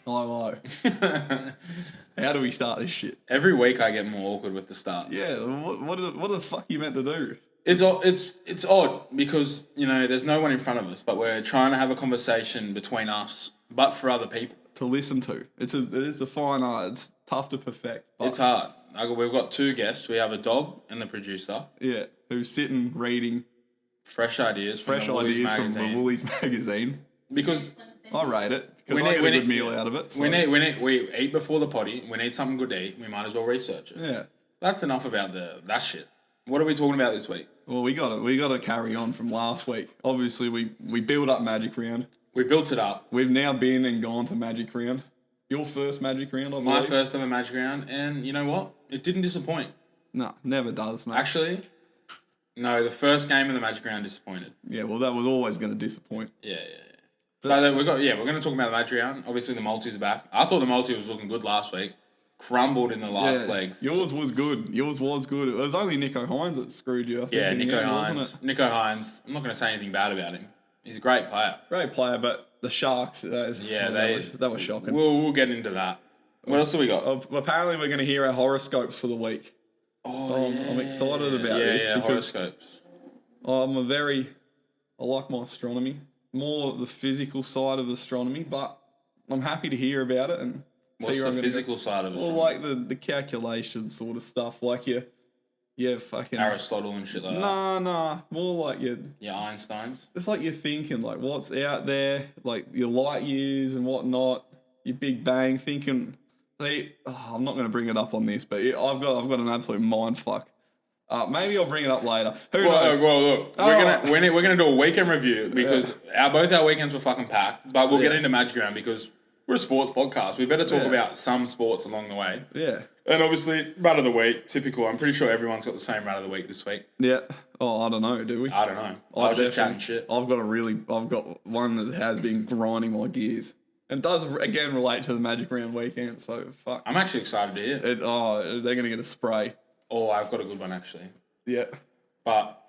Hello. How do we start this shit? Every week I get more awkward with the starts. Yeah, what the fuck you meant to do? It's odd because, there's no one in front of us, but we're trying to have a conversation between us, but for other people. To listen to. It is a fine art. It's tough to perfect. But It's hard. We've got two guests. We have a dog and the producer. yeah, who's sitting reading Fresh ideas from fresh the Woolies ideas magazine. from the Woolies magazine. Because I rate it because I get a good meal out of it. So. we eat before the potty. We need something good to eat. We might as well research it. Yeah. That's enough about that shit. What are we talking about this week? Well, we got to carry on from last week. Obviously, we build up Magic Round. We built it up. We've now been and gone to Magic Round. Your first Magic Round, I believe. My first ever Magic Round, and you know what? It didn't disappoint. No, never does, mate. Actually, no. The first game of the Magic Round disappointed. Yeah, well, that was always going to disappoint. Yeah. So we're going to talk about the Magic Round. Obviously, the multis are back. I thought the multi was looking good last week. Crumbled in the last legs. Yours was good. It was only Nico Hines that screwed you. I think, Nico Hines. wasn't it? Nico Hines. I'm not going to say anything bad about him. He's a great player. Great player, but the Sharks, that was shocking. We'll get into that. What else do we got? Apparently, we're going to hear our horoscopes for the week. I'm excited about this. Yeah, horoscopes. I like my astronomy. More the physical side of astronomy, but I'm happy to hear about it and What's see where the I'm physical side of astronomy? Well, like the calculation sort of stuff, like your fucking Aristotle and shit like that. Nah, more like your Einsteins. It's like you're thinking like what's out there, like your light years and whatnot, your Big Bang, thinking. I'm not going to bring it up on this, but I've got an absolute mind fuck. Maybe I'll bring it up later. Who knows? Well, look, we're gonna do a weekend review because both our weekends were fucking packed. But we'll get into Magic Round because we're a sports podcast. We better talk about some sports along the way. Yeah. And obviously, Rat of the Week, typical. I'm pretty sure everyone's got the same Rat of the Week this week. Yeah. Oh, I don't know. Do we? I don't know. I was just chatting shit. I've got one that has been grinding my gears. And does, again, relate to the Magic Round weekend, so fuck. I'm actually excited to hear. They're going to get a spray. Oh, I've got a good one, actually. Yeah. But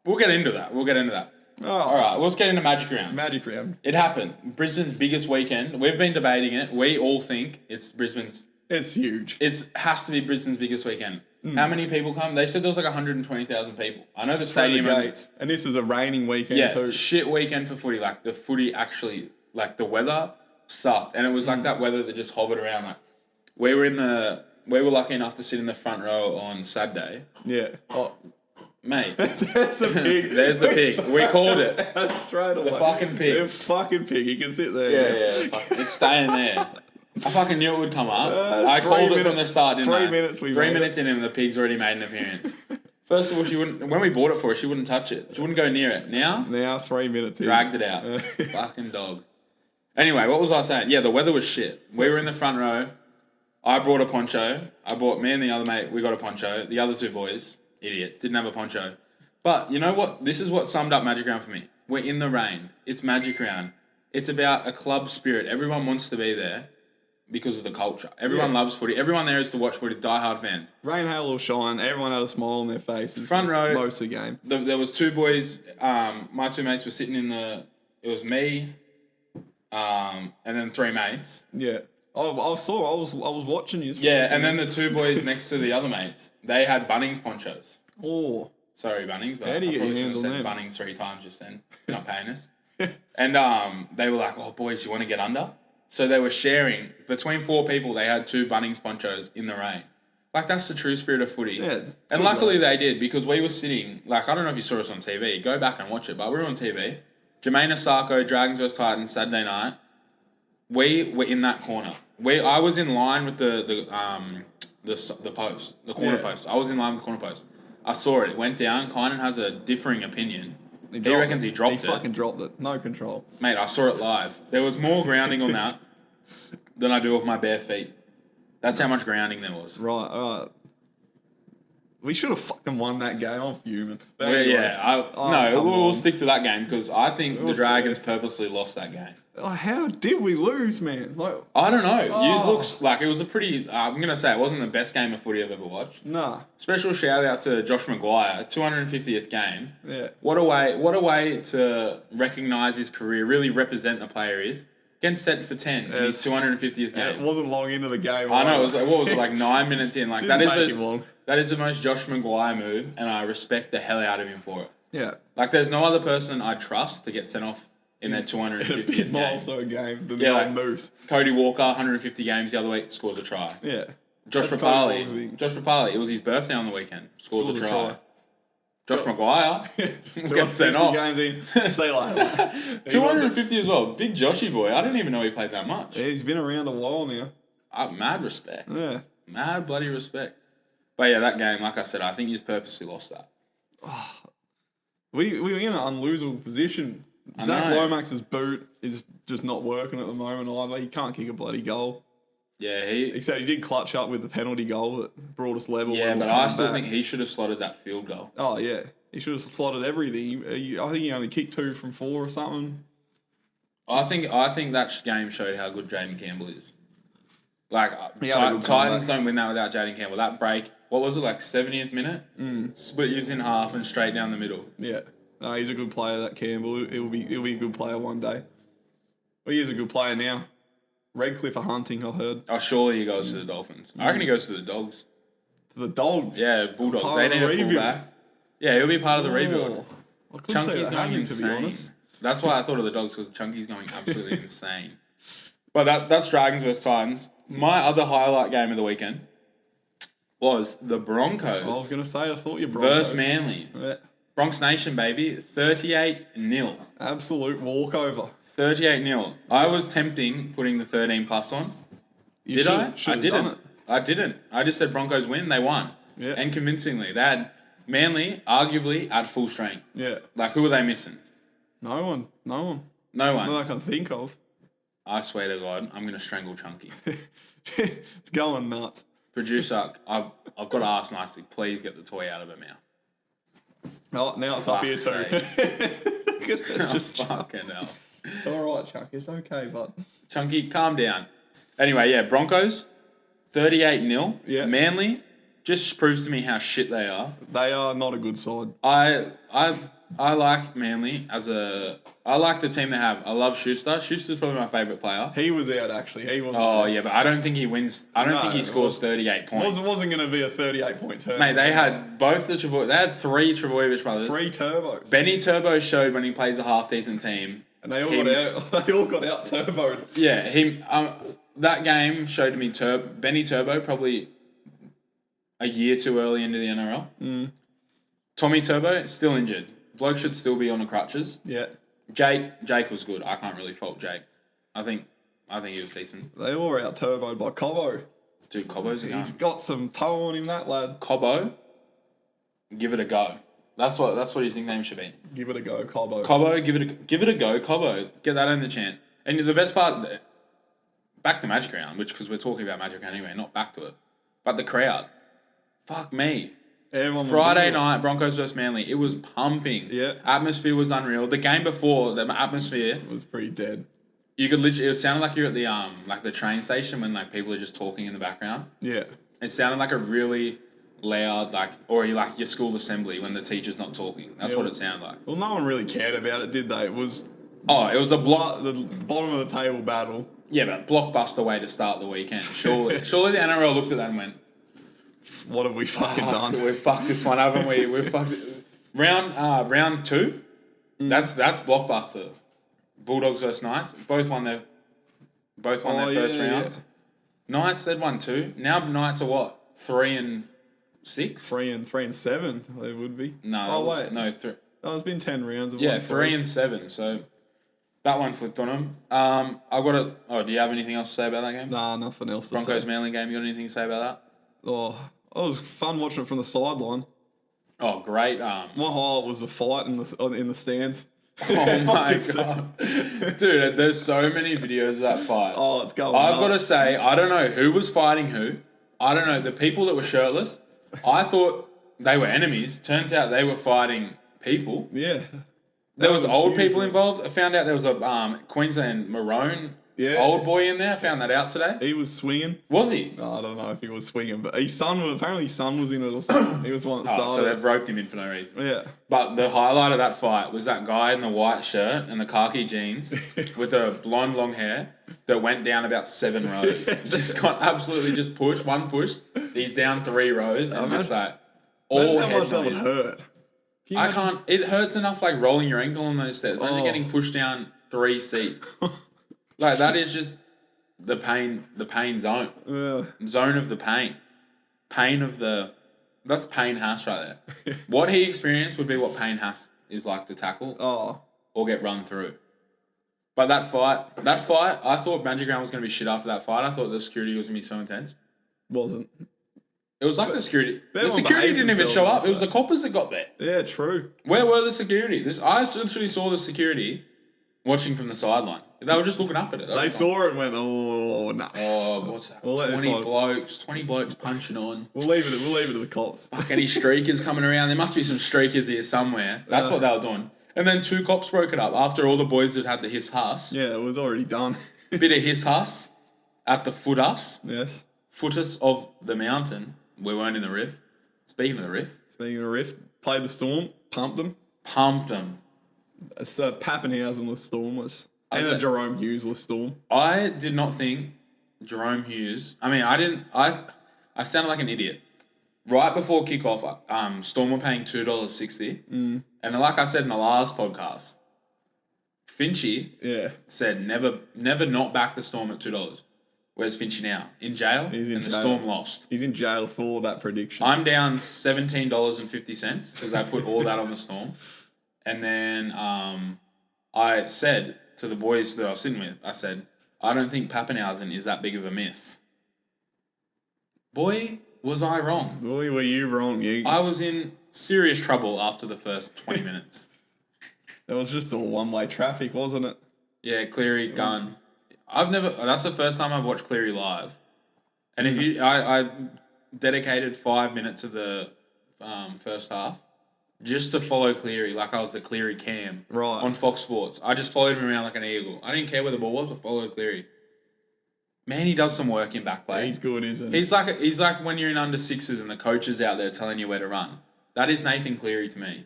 we'll get into that. Oh. All right, let's get into Magic Round. Magic Round. It happened. Brisbane's biggest weekend. We've been debating it. We all think it's Brisbane's... It's huge. It has to be Brisbane's biggest weekend. How many people come? They said there was like 120,000 people. I know the stadium... Gates. And this is a raining weekend too. Shit weekend for footy. Like, the footy actually... Like, the weather sucked. And it was like that weather that just hovered around. Like, we were lucky enough to sit in the front row on Saturday. Yeah. Oh. Mate. There's the pig. There's the pig. We called it. That's straight away. The fucking pig. The fucking pig. You can sit there. Yeah. It's staying there. I fucking knew it would come up. I called it from the start, didn't I? 3 minutes 3 minutes in and the pig's already made an appearance. First of all, when we bought it for her, she wouldn't touch it. She wouldn't go near it. Now 3 minutes dragged it out. Fucking dog. Anyway, what was I saying? Yeah, the weather was shit. We were in the front row. I brought a poncho. Me and the other mate, we got a poncho. The other two boys, idiots, didn't have a poncho. But you know what? This is what summed up Magic Round for me. We're in the rain. It's Magic Round. It's about a club spirit. Everyone wants to be there because of the culture. Everyone loves footy. Everyone there is to watch footy. Die-hard fans. Rain, hail, or shine. Everyone had a smile on their faces. Front row. Most of the game. There was two boys. My two mates were sitting in it was me, and then three mates. Yeah. I was watching you. Yeah, and then the two boys next to the other mates, they had Bunnings ponchos. Oh. Sorry, Bunnings, but How do you I probably should have handle said them? Bunnings 3 times just then. You're not paying us. And they were like, oh, boys, you want to get under? So they were sharing. Between 4 people, they had 2 Bunnings ponchos in the rain. Like, that's the true spirit of footy. Yeah. And luckily they did, because we were sitting, like, I don't know if you saw us on TV. Go back and watch it, but we were on TV. Jermaine Asako, Dragons vs Titans, Saturday night. We were in that corner. I was in line with the post, the corner post. I was in line with the corner post. I saw it. It went down. Kynan has a differing opinion. He reckons he dropped it. He fucking dropped it. No control. Mate, I saw it live. There was more grounding on that than I do with my bare feet. That's how much grounding there was. Right. We should have fucking won that game. I'm fuming. We'll stick to that game because I think the Dragons purposely lost that game. How did we lose, man? I don't know. Yous looks like it was a pretty... I'm going to say it wasn't the best game of footy I've ever watched. Nah. Special shout out to Josh Maguire, 250th game. Yeah. What a way to recognise his career, really represent the player he is. getting set for 10 in his 250th Yeah, game. it wasn't long into the game. I know, it was like, what was it, like 9 minutes in? Like, Didn't take him long. that is the most Josh Maguire move, and I respect the hell out of him for it. Yeah. Like, there's no other person I trust to get sent off in their 250th game. Also a game than Yeah, the like- old Moose. Cody Walker, 150 games the other week, scores a try. Yeah. Josh That's Cody Walker's Papali, thing. Josh Papali, it was his birthday on the weekend, scores a Scores a try. try. Josh Maguire gets sent 50 off. Games in. See you later. He 250 as well. Big Joshy boy. I didn't even know he played that much. Yeah, he's been around a while now. Mad respect. Yeah. Mad bloody respect. But yeah, that game, like I said, I think he's purposely lost that. We were in an unlosable position. I Zach know. Lomax's boot is just not working at the moment either. He can't kick a bloody goal. Yeah, he. Except he did clutch up with the penalty goal that brought us level. Yeah, and but we'll I come still back. think he should have slotted that field goal. Oh, yeah. He should have slotted everything. I think he only kicked 2 from 4 or something. I think that game showed how good Jaden Campbell is. Like, He had a good Titans comeback. don't win that without Jaden Campbell. That break, what was it, like 70th minute? Split you in half and straight down the middle. Yeah. No, he's a good player, that Campbell. He'll be a good player one day. Well, he is a good player now. Redcliffe are hunting, I heard. Oh, surely he goes to the Dolphins. I reckon he goes to the Dogs. To the Dogs. Yeah, Bulldogs. Part They of the need a rebuild. fullback. Yeah, he'll be part of the rebuild. I couldn't see Chunky's that going happening, insane. to be honest. That's why I thought of the Dogs, because Chunky's going absolutely insane. But that's Dragons versus Titans. My other highlight game of the weekend was the I was Broncos going to say, I thought you Broncos. versus Manly. Yeah. Bronx Nation, baby. 38-0. Absolute walkover. 38-0. I was tempting putting the 13 plus on. You Did should- I? should I have done didn't. it. I didn't. I just said Broncos win. They won. Yeah. And convincingly. They had Manly, arguably, at full strength. Yeah. Like, who were they missing? No one. No Not one. that I can think of. I swear to God, I'm going to strangle Chunky. It's going nuts. Producer, I've got to ask nicely, please get the toy out of her mouth. Oh, now it's up here too. Fuck's Look at that, just Fucking hell. all right, Chuck. It's okay, bud. Chunky, calm down. Anyway, yeah, Broncos, 38-0. Yeah. Manly just proves to me how shit they are. They are not a good side. I like Manly I like the team they have. I love Schuster. Schuster's probably my favourite player. He was out actually. He wasn't. Oh, yeah, but I don't think he wins. I don't No, think he it scores wasn't- 38 points. wasn't going to be a 38-point turn. Mate, they had both the they had 3 Travojevic brothers. 3 turbos. Benny Turbo showed when he plays a half-decent team. And they all Him- got out. They all got out turboed. Yeah, him. That game showed me Benny Turbo probably a year too early into the NRL. Tommy Turbo still injured. Bloke should still be on the crutches. Yeah. Jake was good. I can't really fault Jake. I think he was decent. They all were out turboed by Cobbo. Dude, Cobbo's a He's gun. got some toe on him, that lad. Cobbo, give it a go. That's what his nickname should be. Give it a go, Cobbo. Cobbo, give it a go. Cobbo, get that in the chant. And the best part, back to Magic Round, because we're talking about Magic Round anyway, not back to it. But the crowd, fuck me. Everyone was Friday into it. night, Broncos versus Manly, it was pumping. Yeah. Atmosphere was unreal. The game before, the atmosphere, It was pretty dead. you could literally, it sounded like you're at the train station when like people are just talking in the background. Yeah. It sounded like a really loud, or your school assembly when the teacher's not talking. That's Yeah. what it sounded like. Well, no one really cared about it, did they? It was Oh, it was the block. the bottom of the table battle. Yeah, but blockbuster way to start the weekend. Surely the NRL looked at that and went, What have we fucking "Fuck, done? we've fucked this one, haven't we? We've fucked it." Round 2. That's blockbuster. Bulldogs versus Knights. Both won their first rounds. Knights, they'd won 2. Now Knights are what? 3 and 6? 3 and 7, they would be. No, wait. no, 3. Oh, it's been 10 rounds. Of Yeah, one 3 and 7. So that one flipped on them. I've got to. Oh, do you have anything else to say about that game? Nah, nothing else to Broncos say. Manly game. You got anything to say about that? Oh, it was fun watching it from the sideline. Oh, great. My highlight was the fight in the stands. Oh my god, dude! There's so many videos of that fight. Oh, it's going I've got to nuts. say, I don't know who was fighting who. I don't know the people that were shirtless. I thought they were enemies. Turns out they were fighting people. Yeah. There was was old huge, people man. involved. I found out there was a Queensland Maroon Yeah. Old boy in there. I found that out today. He was swinging. Was he? No, I don't know if he was swinging, but his son was in it or something. He was the one that Oh, started. so they've roped him in for no reason. Yeah. But the highlight of that fight was that guy in the white shirt and the khaki jeans with the blonde long hair that went down about 7 rows. Just got absolutely just pushed, one push. He's down 3 rows and just like all Imagine how head much that would noise. hurt. Can you I imagine- can't. It hurts enough like rolling your ankle on those stairs. Imagine Oh. getting pushed down 3 seats. Like that is just the pain zone. Yeah. Zone of the pain. That's Payne Haas right there. What he experienced would be what Payne Haas is like to tackle Oh. or get run through. But that fight, I thought Magic Round was going to be shit after that fight. I thought the security was going to be so intense. Wasn't. It was like the security. The everyone security behaved didn't even themselves show up. after It was that. the coppers that got there. Yeah, true. Where were the security? I literally saw the security watching from the sideline. They were just looking up at it. They saw it and went, oh, no. Oh, what's that? We'll let this 20 one- blokes. 20 blokes punching on. We'll leave it to the cops. Fuck, any streakers coming around? There must be some streakers here somewhere. That's what they were doing. And then 2 cops broke it up after all the boys had the hiss huss. Yeah, it was already done. Bit of hiss huss at the footus. Yes. Footus of the mountain. We weren't in the riff. Speaking of the riff, Speaking of Rift, played the Storm, pumped them. pumped them. It's Pappenhausen-less Stormless. And said- a Jerome Hughes-less Storm. I did not think Jerome Hughes. I mean, I sounded like an idiot. Right before kickoff, Storm were paying $2.60. And like I said in the last podcast, Finchy Yeah. said never not back the Storm at $2. Where's Finchy now? In jail? He's in and the jail. Storm lost. He's in jail for that prediction. I'm down $17.50 because I put all that on the Storm. And then I said to the boys that I was sitting with, I said, I don't think Pappenhausen is that big of a myth. Boy, was I wrong. Boy, were you wrong. I was in serious trouble after the first 20 minutes. That was just all one-way traffic, wasn't it? Yeah, Cleary, Gunn. That's the first time I've watched Cleary live. And if I dedicated 5 minutes of the first half just to follow Cleary, like I was the Cleary cam Right. on Fox Sports. I just followed him around like an eagle. I didn't care where the ball was, I followed Cleary. Man, he does some work in back play. He's good, isn't he? He's like when you're in under sixes and the coach is out there telling you where to run. That is Nathan Cleary to me.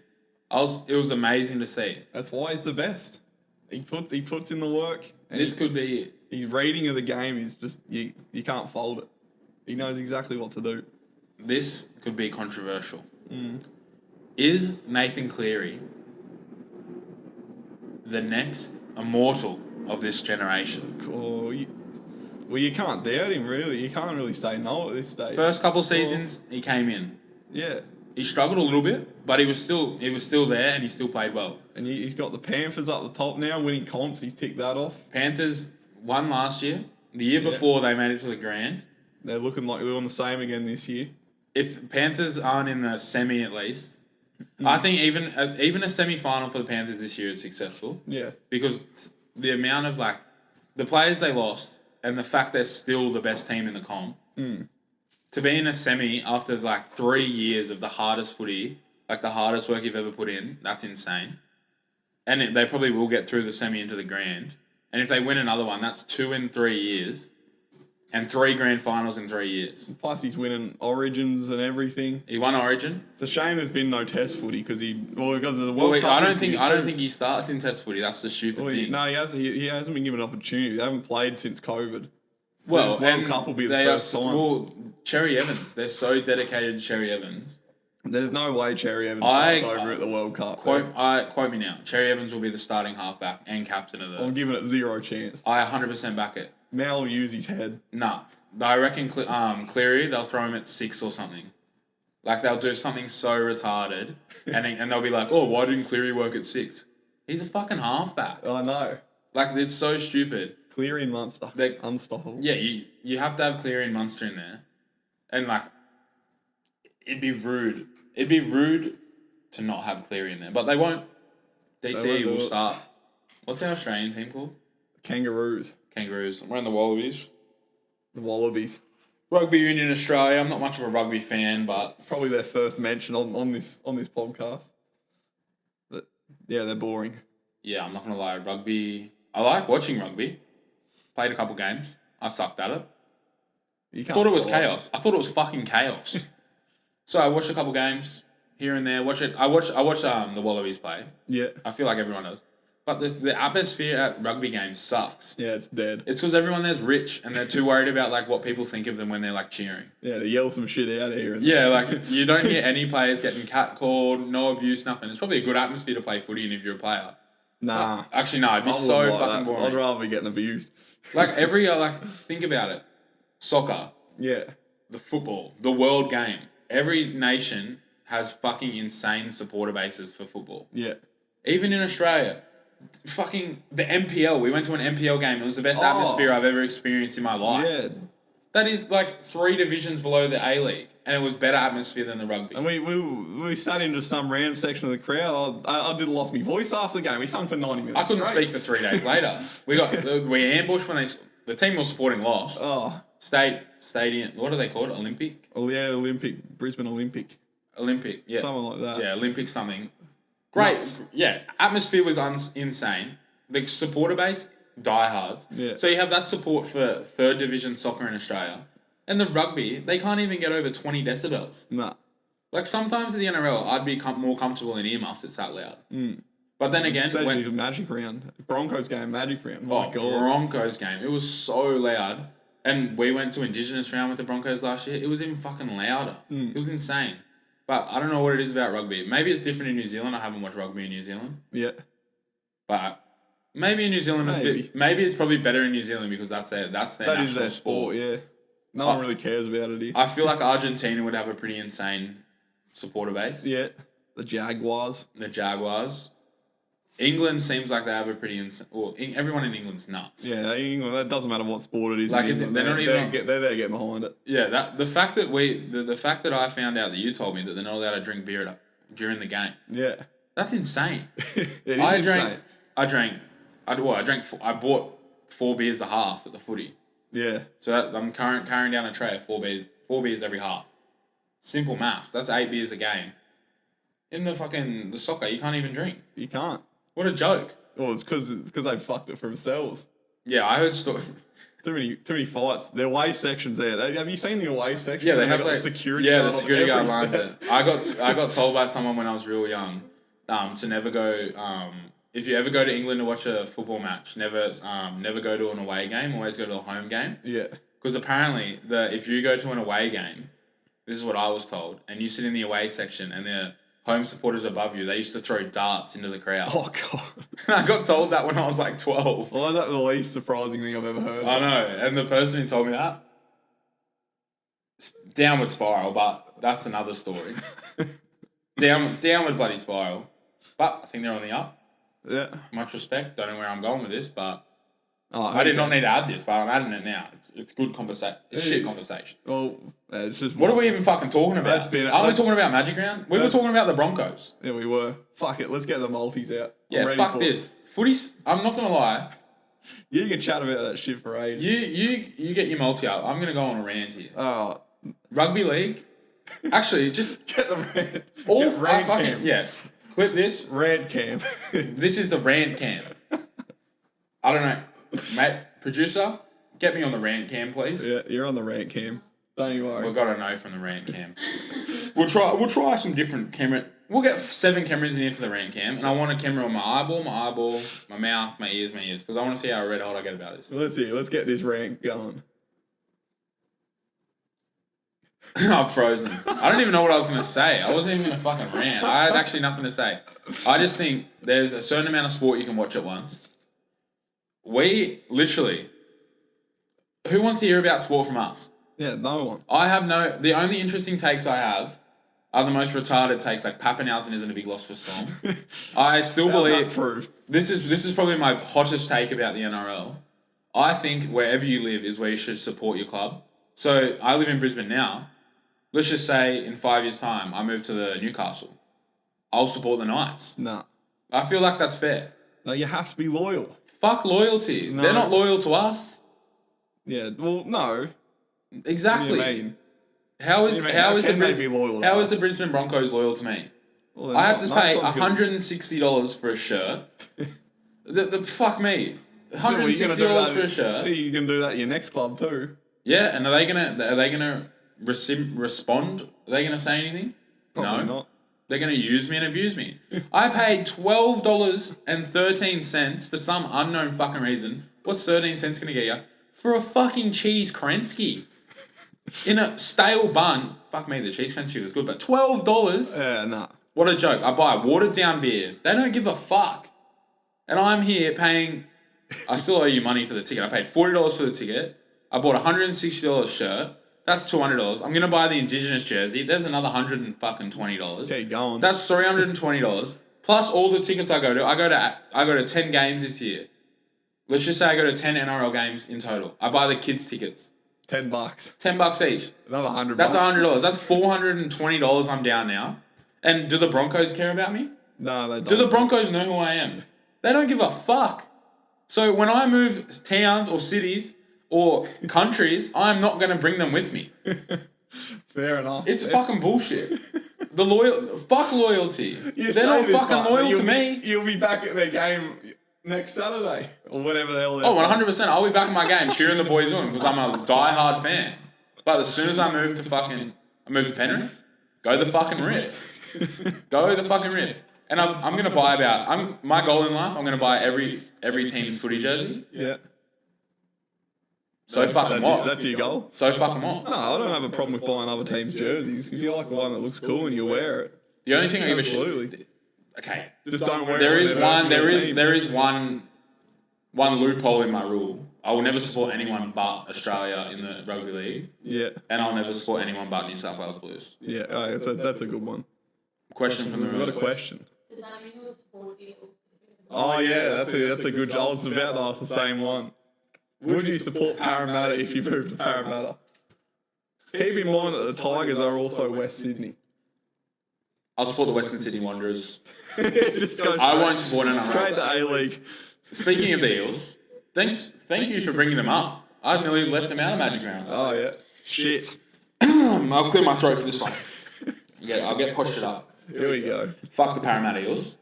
It was amazing to see. That's why he's the best. He puts in the work. And This could be his reading of the game is just you can't fold it. He knows exactly what to do. controversial. Is Nathan Cleary the next immortal of this generation? Well, you can't doubt him really. You can't really say no at this stage. First couple seasons, he came in. Yeah, He struggled a little bit, but he was still there and he still played well. and he's got the Panthers up the top now, winning comps. He's ticked that off. Panthers won last year. The year before, they made it to the grand. They're looking like they're on the same again this year. If Panthers aren't in the semi at least, I think even a semi-final for the Panthers this year is successful Yeah, because the amount of the players they lost and the fact they're still the best team in the comp. To be in a semi after 3 years of the hardest footy, the hardest work you've ever put in, that's insane. And they probably will get through the semi into the grand. And if they win another one, that's 2 in 3 years. And 3 grand finals in 3 years. plus he's winning Origins and everything. He won Origin. It's a shame there's been no Test footy because of the World Well, Cup. I don't this think year I don't too. think he starts in Test footy. That's the stupid Well, thing. no, he hasn't been given an opportunity. They haven't played since COVID. So Well, this World and Cup will be the they first time. Well, Cherry Evans. They're so dedicated to Cherry Evans. There's no way Cherry Evans I- starts over at the World Cup. Quote me now. Cherry Evans will be the starting halfback and captain of I'm the. giving it zero chance. I 100% back it. Mal will use his head. Nah, I reckon Cleary. They'll throw him at 6 or something. They'll do something so retarded, and they'll be like, "Oh, why didn't Cleary work at 6? He's a fucking halfback." I know. It's so stupid. Cleary and Munster. They- Unstoppable. Yeah, you have to have Cleary and Munster in there, and it'd be rude. It'd be rude to not have Cleary in there, but they won't. DC They won't will do it. start. What's our Australian team called? Kangaroos. Kangaroos. We're in the Wallabies. The Wallabies. Rugby Union Australia. I'm not much of a rugby fan, but Probably their first mention on this podcast. But yeah, they're boring. yeah, I'm not gonna lie. Rugby. I like watching rugby. Played a couple games. I sucked at it. You can't Thought it was follow chaos. I thought it was fucking chaos. So I watched a couple games here and there. I watched the Wallabies play. Yeah. I feel like everyone does. But the atmosphere at rugby games sucks. Yeah, it's dead. It's because everyone there's rich and they're too worried about like what people think of them when they're like cheering. Yeah, to yell some shit out of here. Yeah, like you don't hear any players getting catcalled, no abuse, nothing. It's probably a good atmosphere to play footy in if you're a player. Nah. Actually, no, it'd be I so wouldn't like fucking that. boring. I'd rather be getting abused. Like think about it. Soccer, Yeah. the football, the world game. Every nation has fucking insane supporter bases for football. Yeah. Even in Australia, fucking the NPL. We went to an NPL game. It was the best atmosphere I've ever experienced in my life. Yeah. That is like 3 divisions below the A League, and it was better atmosphere than the rugby. And we sat into some random section of the crowd. I did lost my voice after the game. We sung for 90 minutes. I couldn't straight. speak for 3 days later. We ambushed when the team was supporting lost. Oh. Stadium. What are they called? Olympic. Oh yeah, Brisbane Olympic. Yeah. Something like that. Yeah, Olympic something. Great. Nuts. Yeah, atmosphere was insane. The supporter base, diehards. Yeah. So you have that support for 3rd division soccer in Australia. And the rugby, they can't even get over 20 decibels. Nah. Like sometimes in the NRL, I'd be more comfortable in earmuffs. It's that loud. But then again, Especially the Magic Round. Broncos game, Magic Round. My God. Broncos game, it was so loud. And we went to Indigenous round with the Broncos last year. It was even fucking louder. It was insane. But I don't know what it is about rugby. Maybe it's different in New Zealand. I haven't watched rugby in New Zealand. Yeah. But maybe in New Zealand maybe it's probably better in New Zealand because that's their That is national their sport, yeah. No one really cares about it here. I feel like Argentina would have a pretty insane supporter base. Yeah. The Jaguars. The Jaguars. England seems like they have a pretty insane... Well, everyone in England's nuts. Yeah, England, that doesn't matter what sport it is. Like, in England, they're not even... They're there getting behind it. Yeah, the fact that the fact that I found out that you told me that they're not allowed to drink beer during the game. Yeah. That's insane. It is insane. I bought 4 beers a half at the footy. Yeah. So I'm carrying down a tray of 4 beers every half. Simple maths. That's 8 beers a game. In the soccer, you can't even drink. You can't. What a joke. Well, it's because they fucked it for themselves. Yeah, I heard stories. Too many fights. The away sections there. Have you seen the away section? Yeah, they have got like the security. Yeah, guard the on security guard every lines step. it. I got told by someone when I was real young, to never go. If you ever go to England to watch a football match, never go to an away game. Always go to a home game. Yeah. Because apparently, if you go to an away game, this is what I was told, and you sit in the away section, and the home supporters above you, they used to throw darts into the crowd. Oh, God. I got told that when I was like 12. Well, that's the least surprising thing I've ever heard. I know, and the person who told me that, downward spiral, but that's another story. Downward bloody spiral. But I think they're on the up. Yeah. Much respect. Don't know where I'm going with this, but Oh, I did not need to add this, but I'm adding it now. It's good conversation. It's It shit is. conversation. Well, it's just... What are we even fucking talking about? That's been- Aren't we that's- talking about Magic Round? We were talking about the Broncos. Yeah, we were. Fuck it. Let's get the multis out. I'm Yeah, ready fuck for this. Footy's, I'm not going to lie. it. You can chat about that shit for ages. You get your multi up. I'm going to go on a rant here. Oh, Rugby league. Actually, just get the rant. all Get rant fucking cam. yeah. Clip this. Rant cam. This is the rant cam. I don't know, mate. Producer, get me on the rant cam, please. Yeah, you're on the rant cam. Don't you worry. We've got a no from the rant cam. We'll try some different camera. We'll get 7 cameras in here for the rant cam, and I want a camera on my eyeball, my mouth, my ears, because I want to see how red hot I get about this. Let's see. Let's get this rant going. I'm frozen. I don't even know what I was going to say. I wasn't even going to fucking rant. I had actually nothing to say. I just think there's a certain amount of sport you can watch at once. We literally... Who wants to hear about sport from us? Yeah, no one. The only interesting takes I have are the most retarded takes, like Pappenhausen isn't a big loss for Storm. I still believe... Proof. This is probably my hottest take about the NRL. I think wherever you live is where you should support your club. So I live in Brisbane now. Let's just say in 5 years' time, I move to the Newcastle. I'll support the Knights. Nah. I feel like that's fair. No, you have to be loyal. Fuck loyalty. No. They're not loyal to us. Yeah, well, no. Exactly. What do you mean? How is be loyal to us? the Brisbane Broncos loyal to me? Well, I had to pay most clubs $160 for a shirt. the fuck me. $160 for a shirt. You can do that at your next club too. Yeah, and are they gonna respond? Are they gonna say anything? Probably No. not. They're gonna use me and abuse me. I paid $12.13 for some unknown fucking reason. What's 13 cents gonna get you? For a fucking cheese Krensky. In a stale bun. Fuck me, the cheese Krensky was good, but $12? Yeah, nah. What a joke. I buy watered down beer. They don't give a fuck. And I'm here paying, I still owe you money for the ticket. I paid $40 for the ticket. I bought a $160 shirt. That's $200. I'm going to buy the Indigenous jersey. There's another $120. Keep going. That's $320. Plus all the tickets I go to. I go to 10 games this year. Let's just say I go to 10 NRL games in total. I buy the kids' tickets. $10. $10 each. Another $100. That's $100. That's $420 I'm down now. And do the Broncos care about me? No, they don't. Do the Broncos know who I am? They don't give a fuck. So when I move towns or cities or countries, I'm not going to bring them with me. Fair enough. It's fucking bullshit. Fuck loyalty. You They're say not this, fucking but loyal to be- me. You'll be back at their game next Saturday or whatever the hell. Oh, 100%. I'll be back in my game cheering the boys on because I'm a die-hard fan. But as soon as I move to Penrith, go the fucking Riff. Go the fucking Riff. And I'm going to buy my goal in life, I'm going to buy every team's footy jersey. Yeah. So fuck them what? That's your goal. So fuck them what? No, I don't have a problem with buying other teams' jerseys. If you like one that looks cool and you wear it, The only thing I give a absolutely. shit. Okay. Just don't wear There it. is whenever it's your team. there is one loophole in my rule. I will never support anyone but Australia in the rugby league, Yeah. and I'll never support anyone but New South Wales Blues. Yeah. Oh, that's a good one. Question from the We've got a room. question. Does that mean you'll support Eels? Oh yeah, that's a good. I was about to ask the same one. Would you support Parramatta if you moved to Parramatta? Keep in mind that the Tigers are also West Sydney. I'll support the Western Sydney Wanderers. Just go I won't support anyone. straight to A-League. Speaking of the Eels, thank you for bringing them up. I nearly left them out of Magic Round. Oh yeah. Shit. I'll clear my throat for this one. Yeah, I'll get postured up. Here we go. Fuck the Parramatta Eels.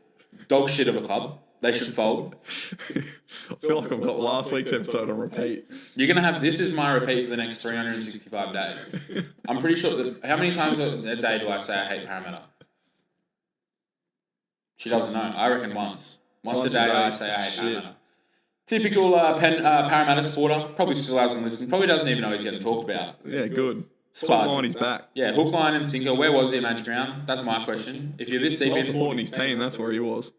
Dog shit of a club. They should fold. I feel like I've got last week's episode on repeat. You're going to have... This is my repeat for the next 365 days. I'm pretty sure that... How many times a day do I say I hate Parramatta? She doesn't know. I reckon once. Once a day I say I hate Parramatta. Typical Parramatta supporter. Probably still hasn't listened. Probably doesn't even know he's getting talked about. Yeah, good. Spud. Line is back. Yeah, hook, line and sinker. Where was he at Magic Round? That's my question. If you're this deep Well, in... supporting his team, that's where he was.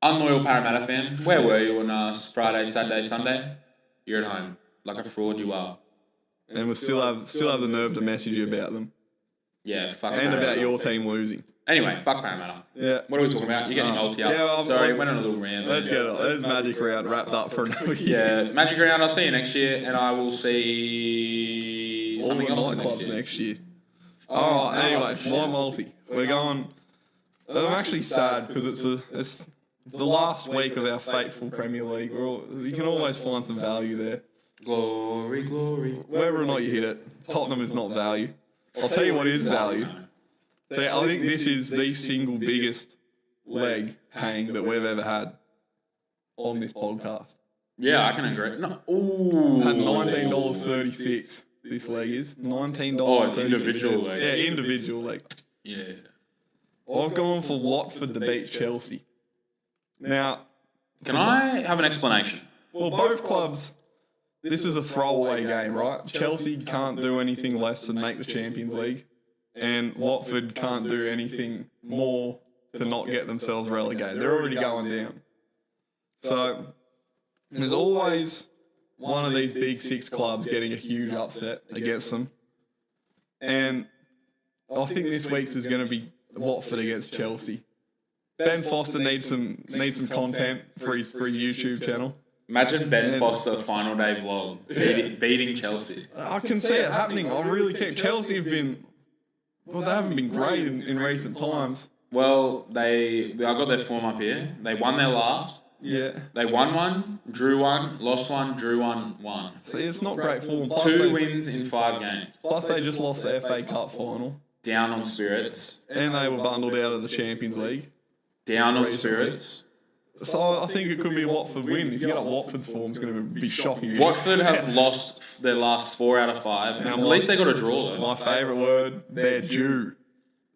Unloyal Parramatta fan, where were you on Friday, Saturday, Sunday? You're at home. Like a fraud you are. And we still have the nerve to message you about them. Yeah, fuck And Parramatta. about your team losing. Anyway, fuck Parramatta. Yeah. What are we talking about? You're getting multi up. Yeah, Sorry, went on a little rant. Let's get it. There's Magic Round wrapped up for another year. Yeah, Magic Round, I'll see you next year, and I will see All something the else nightclubs next year. next year. Alright, anyway, my multi. We're going... I'm actually sad because it's the last week of our fateful Premier League. You can always find some value there. Glory, glory. Whether or not you hit it, Tottenham is not value. I'll tell you what is value. See, I think this is the single biggest leg hang that we've ever had on this podcast. Yeah, I can agree. No, ooh. At $19.36, this leg is. $19.36. Oh, an individual leg. Yeah, individual leg. Yeah. I've gone for Watford to beat Chelsea. Now, Can I have an explanation? well, both clubs, this is a throwaway game, right? Chelsea can't do anything less than make the Champions League, and Watford can't do anything more to not get themselves relegated. They're already going down. So, there's always one of these big six clubs getting a huge upset against them. And I think this week's is going to be Watford against Chelsea. Ben Foster needs some content for his YouTube channel. Imagine Ben Foster final day vlog beating Chelsea. I can see it happening. I really can. Chelsea have been, well, they haven't been great in recent times. Well, I got their form up here. They won their last. Yeah. They won one, drew one, lost one, drew one, won. See, it's not great form. Plus Two wins in 5 games. Plus, they just lost the FA Cup final, Down on spirits. and they were bundled out of the Champions League. Down on Recently. spirits. So I think it could be a Watford win. If you get up Watford's form, it's going to be shocking. Watford have lost their last 4 out of 5. And Now, at my- least they got a draw, though. My favourite word, they're due.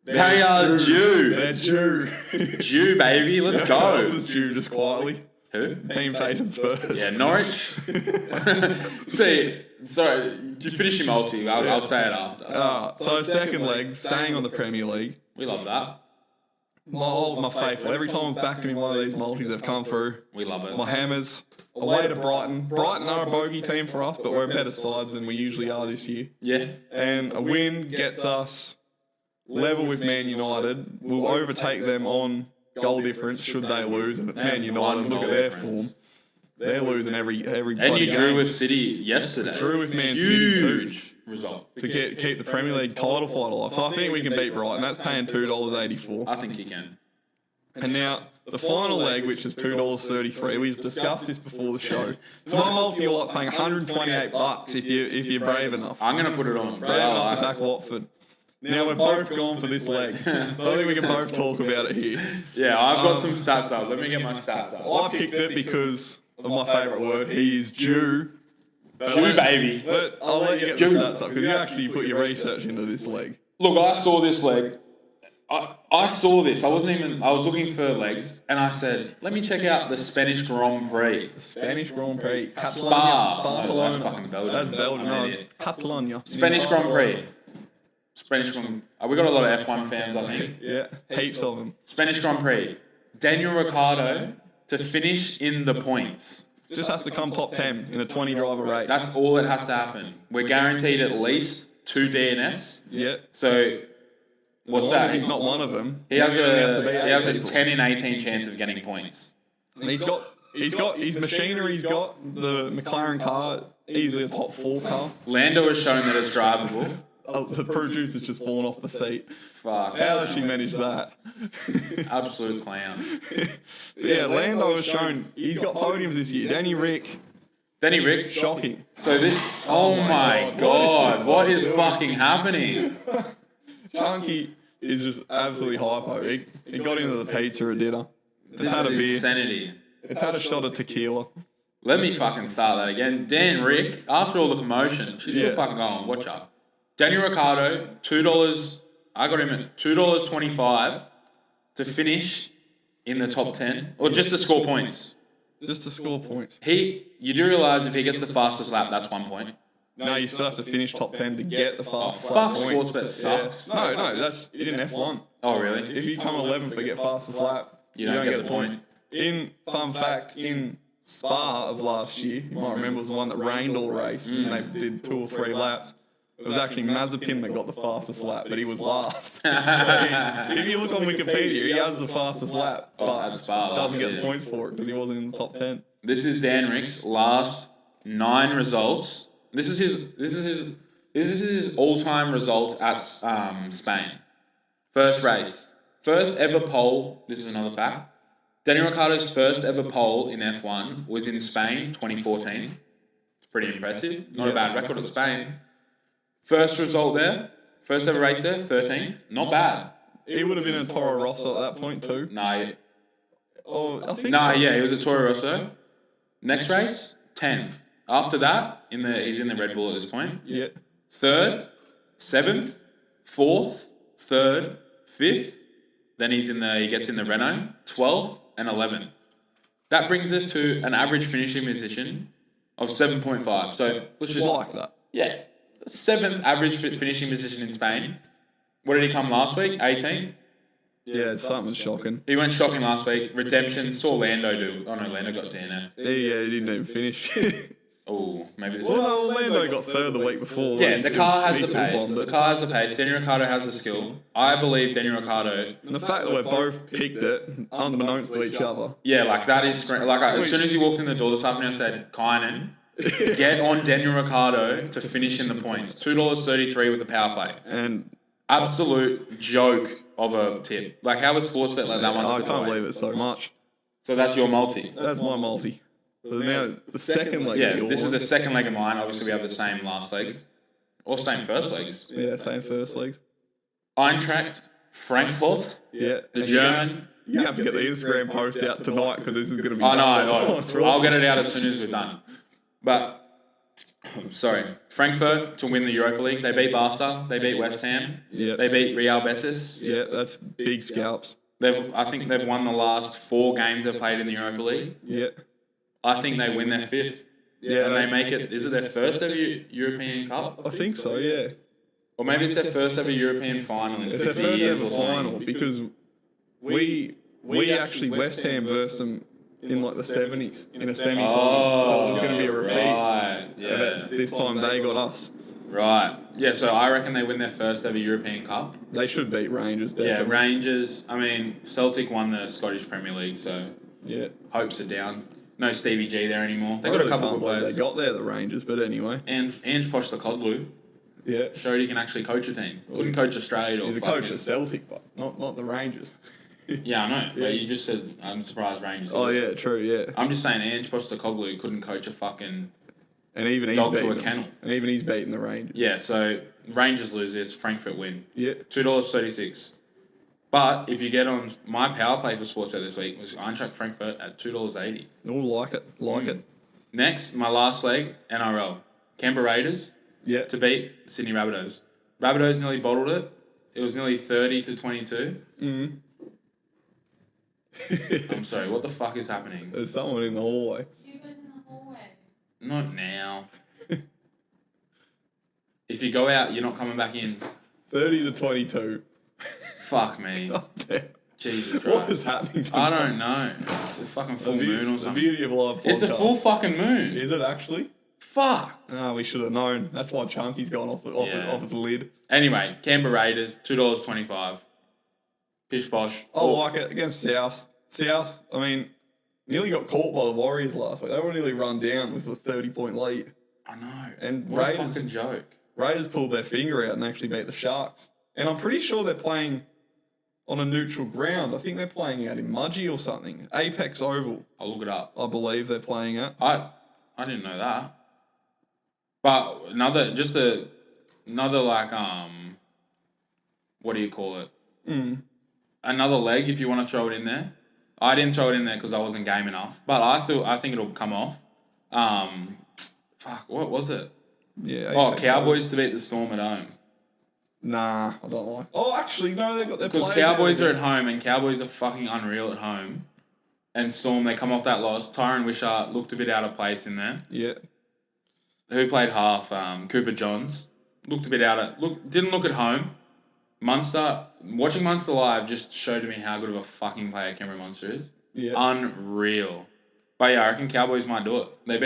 They are due. They're due. Due, baby. Let's Who else go. is due just quietly? Who? Team facing Spurs. Yeah, Norwich. See, sorry, just finish your multi. I'll say it after. So second leg, staying on the Premier League. We love that. My faithful. Every time I've backed him in one of these multis, they've come through. We love it. My Hammers. Away to Brighton. Brighton are a bogey team for us, but we're a better side than we usually are this year. Yeah. And a win gets us level with Man United. We'll overtake them on goal difference should they lose, and it's Man United. Look at their form. They're losing every And bloody you drew game. with City yesterday. Drew with Man City too. Huge result. To keep the Premier League title fight alive. So I think we can beat Brighton. That's paying $2.84. I think you can. And now the final leg, which is $2.33. We've discussed this before the show. So my multi, you're like paying $128 if you're brave enough. I'm going to put it on. Brave enough to back Watford. Now we're both gone for this leg. So I think we can both talk about it here. Yeah, I've got some stats up. Let me get my stats up. I picked it because of my favourite word. He is due. Due, baby. But I'll let you get the stats up because you actually put your research into this leg. Look, I saw this leg. I saw this. I was looking for legs, and I said, let me check out the Spanish Grand Prix. Spanish Grand Prix. Spa. Barcelona. That's fucking Belgium. That's Belgium. I'm an No, idiot. it's Catalonia. Spanish Grand Prix. Spanish Grand we got a lot of F1 fans, I think. Yeah, heaps of them. Spanish Grand Prix. Daniel Ricciardo to finish in the points. Just has to come top 10 in a 20 driver race. That's all that has to happen. We're guaranteed at least 2 DNFs. yeah. So, what's As long as that? he's not one of them. He has only to beat a 8 people. 10 in 18 chance of getting points. And he's got his machinery. He's got the McLaren car, easily a top 4 car. Lando has shown that it's drivable. The producer's just fallen off the seat. Fuck. How does she manage that? Absolute clown. Yeah, Lando has shown he's got podiums this year. Danny Rick, Danny Rick. shocking. So this. Oh my god. What is fucking happening? Chunky is just absolutely hypo. He got into the pizza at dinner. It's had a This is beer. insanity. It's had a shot of tequila. Let me fucking start that again. Dan Rick, after all the commotion, she's still Yeah. fucking going. Watch her. Daniel Ricciardo, $2. I got him at $2.25 to finish in the top 10, or just to score points. Just to score points. You do realise if he gets the fastest lap, that's 1 point. No, you still have to finish top 10 to get the fastest fuck, lap points. Sportsbet sucks. Yeah. No, that's in F1. Oh, really? If you come 11th but get fastest lap, You don't get the point. In fun fact, in Spa of last year, you might remember it was the one that rained all race, and they did 2 or 3 laps. It was actually Mazepin that got the fastest lap, but he was last. So if you look on Wikipedia, he has the fastest lap, but at Spa last doesn't get year. the points for it because he wasn't in the top 10. This is Dan Rick's last 9 results. This is his all-time result at Spain. First race, first ever pole. This is another fact. Daniel Ricciardo's first ever pole in F1 was in Spain, 2014. It's pretty impressive. Not a bad record at Spain. First result there, first ever race there, 13th. Not bad. He would have been in Toro Rosso at that point too. No, Oh, I think no, so. yeah, he was at Toro Rosso. Next race, 10. After that, he's in the Red Bull at this point. Yeah. 3rd, 7th, 4th, 3rd, 5th. Then he gets in the Renault, 12th and 11th. That brings us to an average finishing position of 7.5. So let's just like that. yeah, 7th average finishing position in Spain. What did he come last week? 18th. Yeah, something's shocking. He went shocking last week. Redemption saw Lando do. Oh no, Lando got DNF. Yeah, he didn't even finish. Oh, maybe this. Well, no, Lando got third the week before. Yeah, He the still- car has he the still pace. bombed The it. car has the pace. Daniel Ricciardo has the skill. I believe Daniel Ricciardo. And the fact that we both picked it, unbeknownst to each other. Yeah, like that is as soon as he walked in the door this afternoon, I said, Kynan, get on Daniel Ricciardo to finish in the points. $2.33 with the power play. And Absolute joke of a tip. Like how was Sportsbet let that one I slip can't away? believe it so much. So that's your multi. That's my multi. So now the second leg. Yeah, of this is the yours. second leg of mine. Obviously, we have the same last legs. Or same first legs. Yeah, same first legs. Eintracht Frankfurt, Yeah. the and German You have to get the Instagram post out tonight because this is going to be. I done. know. I'll get it out as soon as we're done. But sorry, Frankfurt to win the Europa League. They beat Barca. They beat West Ham. Yeah. They beat Real Betis. Yeah, that's big scalps. I think they've won the last 4 games they've played in the Europa League. Yeah. I think they win their 5th. Yeah. And they make it. Is it their first ever European Cup? I think so. Yeah. Or maybe it's their first ever European final in It's their 50 first years ever or something. final because we actually West Ham versus them in like the 70s in a semi-final. So it was going to be a repeat. Right. But Yeah. this time they got us. Right. Yeah. So I reckon they win their first ever European Cup. They should beat Rangers. Yeah. Definitely. Rangers. I mean, Celtic won the Scottish Premier League, so Yeah. hopes are down. No Stevie G there anymore. They I got a really couple can't good believe players. They got there, the Rangers, but anyway. And Ange Postecoglou Yeah. showed he can actually coach a team. Couldn't coach Australia or He's a fucking- coach at Celtic, but not the Rangers. Yeah, I know. But you just said I'm surprised Rangers. Oh yeah, true, yeah. I'm just saying Ange Postecoglou couldn't coach a fucking And even he's dog to beaten a them. kennel. And even he's beaten the Rangers. Yeah. So Rangers lose this. Frankfurt win. Yeah. $2.36. But if you get on my power play for Sportsbet this week was Eintracht Frankfurt at $2.80. Oh, like it. Like it. Next, my last leg, NRL. Canberra Raiders Yeah. to beat Sydney Rabbitohs. Rabbitohs nearly bottled it. It was nearly 30-22. I'm sorry, what the fuck is happening? There's someone in the hallway. You guys in the hallway. Not now. If you go out, you're not coming back in. 30-22. Fuck me. God damn. Jesus What is Christ. happening? I don't know. It's a fucking full moon or The something. beauty of live podcast. It's a full fucking moon. Is it actually? Fuck. Ah, we should have known. That's why Chunky's gone off Yeah. his lid. Anyway, Canberra Raiders, $2.25. Pish posh. I like it against South. South, I mean, nearly got caught by the Warriors last week. They were nearly run down with a 30-point lead. I know. And What a Raiders- fucking joke. Raiders pulled their finger out and actually beat the Sharks. And I'm pretty sure they're playing on a neutral ground. I think they're playing out in Mudgee or something. Apex Oval, I'll look it up. I believe they're playing at. I didn't know that. But another like what do you call it? Another leg if you want to throw it in there. I didn't throw it in there because I wasn't game enough. But I think it'll come off. Fuck, what was it? Yeah. Oh, Apex Cowboys to beat the Storm at home. Nah, I don't like. Oh, actually, no, they got their Because players Cowboys out are at home and Cowboys are fucking unreal at home. And Storm, they come off that loss. Tyron Wishart looked a bit out of place in there. Yeah. Who played half? Cooper Johns looked a bit didn't look at home. Munster, watching Munster live just showed me how good of a fucking player Cameron Munster is. Yeah. Unreal. But yeah, I reckon Cowboys might do it. They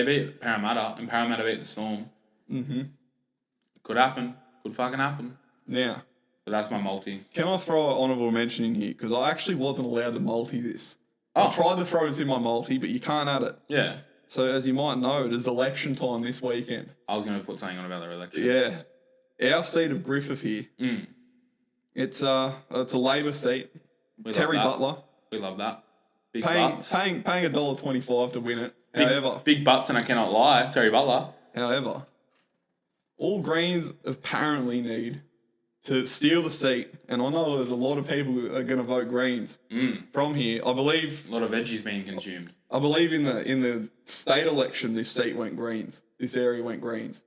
beat Parramatta and Parramatta beat the Storm. Mm-hmm. Could happen. Could fucking happen. Now, But that's my multi. can I throw an honourable mention in here? Because I actually wasn't allowed to multi this. I Oh, tried to throw this in my multi, but you can't add it. yeah. So as you might know, it is election time this weekend. I was going to put something on about the election. Yeah. Our seat of Griffith here. Mm. It's a Labor seat. We Terry love that. Butler. We love that. Big Paying butts. $1.25 to win it. Big, big butts and I cannot lie. Terry Butler. However, all Greens apparently need to steal the seat, and I know there's a lot of people who are going to vote Greens from here. I believe A lot of veggies being consumed. in the state election, this seat went Greens. This area went Greens.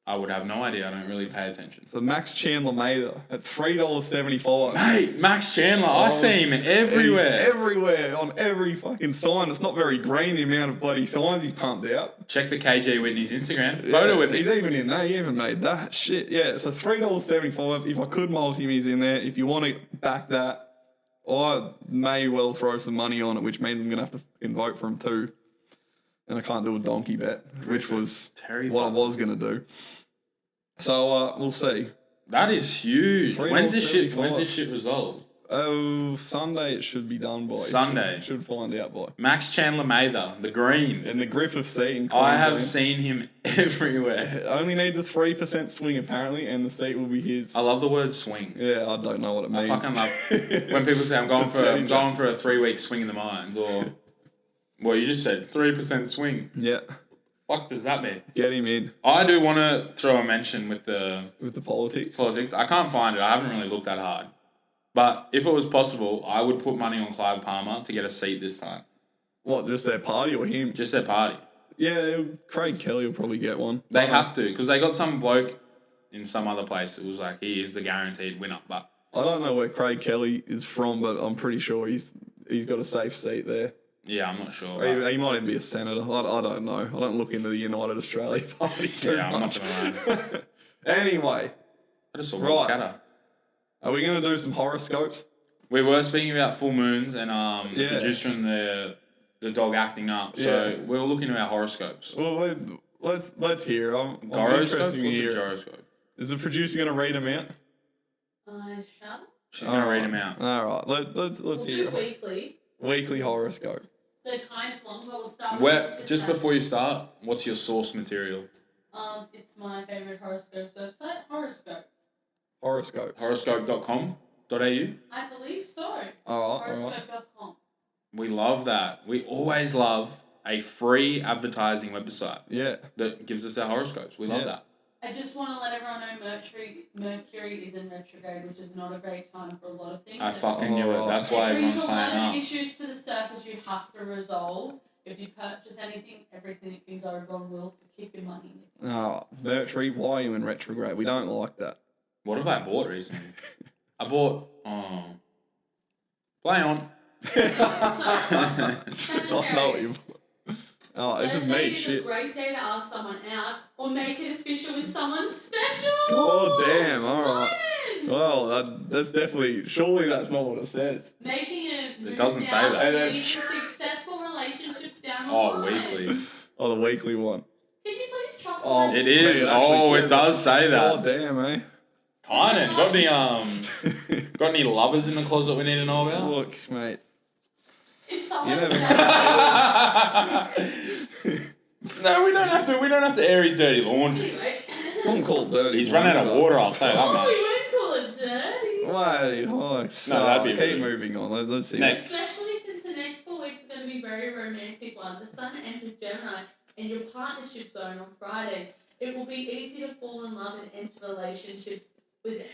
I would have no idea. I don't really pay attention. So Max Chandler Mather at $3.75. Hey, Max Chandler. I see him everywhere. He's everywhere on every fucking sign. It's not very green the amount of bloody signs he's pumped out. Check the KG Whitney's Instagram. Photo with He's him. even in there. He even made that shit. Yeah, so $3.75. If I could multi him, he's in there. If you want to back that, I may well throw some money on it, which means I'm gonna have to fucking vote for him too. And I can't do a donkey bet, which was Terry what I Butler. was gonna do. So we'll see. That is huge. When's this shit $3.75. resolved? Oh, Sunday it should be done by. Sunday. Should find out by. Max Chandler Mather, the Greens. And the Griffith seat in I have Queensland. seen him everywhere. It only needs a 3% swing apparently, and the seat will be his. I love the word swing. Yeah, I don't know what it means. I fucking love when people say I'm going for a 3-week swing in the mines, or well, you just said 3% swing. Yeah, Fuck does that mean? get him in I do want to throw a mention with the with the politics. politics. I can't find it. I haven't really looked that hard. But if it was possible, I would put money on Clive Palmer to get a seat this time. What, just their party or him? Just their party. Yeah, Craig Kelly will probably get one. They have to, because they got some bloke in some other place. It was like, he is the guaranteed winner. But I don't know where Craig Kelly is from, but I'm pretty sure he's got a safe seat there. yeah, I'm not sure. Or but- he might even be a senator. I don't know. I don't look into the United Australia Party too yeah, I'm not much. going to lie. Anyway, I just saw Right. Rob Catter. are we going to do some horoscopes? We were speaking about full moons and the Yeah. producer and the dog acting up. So Yeah. we'll look into our horoscopes. Well, let's hear. I'm Horoscopes? interested to What's a hear. gyroscope? Is the producer going to read them out? Shall She's going to read them out. All right, let's we'll hear do 'em. weekly. Weekly horoscope. They're kind of long, but we'll start Where, with just before you start, what's your source material? It's my favourite horoscopes website, Horoscope. Horoscopes. Horoscope.com.au? I believe so. All right, all right. Horoscope.com. We love that. We always love a free advertising website Yeah. that gives us our horoscopes. We love Yeah. that. I just want to let everyone know Mercury is in retrograde, which is not a great time for a lot of things. I fucking knew it. That's why It brings everyone's a lot playing of up. issues to the surface you have to resolve. If you purchase anything, everything that can go wrong will, so keep your money in it. Oh, Mercury, why are you in retrograde? We don't like that. What have I bought recently? I bought. Play on. I know what you. Oh, it's just Thursday me. is a Shit. great day to ask someone out or make it official with someone special. Oh damn! All right. Fun. Well, that's definitely. Surely that's not what it says. Making a move doesn't say now that. will lead to successful relationships down the Oh, line. weekly. Oh, the weekly one. Can you please trust Oh, me? It is. It actually Oh, it says does say Oh that. damn, eh? Kynan, got any lovers in the closet we need to know about? Look, mate. Is You someone never No, we don't have to. We don't have to air his dirty laundry. Anyway. I wouldn't call it dirty. He's run out of water. I'll say that Oh, much. we wouldn't call it dirty. Wait, oh, that'd be keep rude. moving on. Let's see. Next. Especially since the next 4 weeks are going to be very romantic one. The sun enters Gemini and your partnership zone on Friday. It will be easy to fall in love and enter relationships with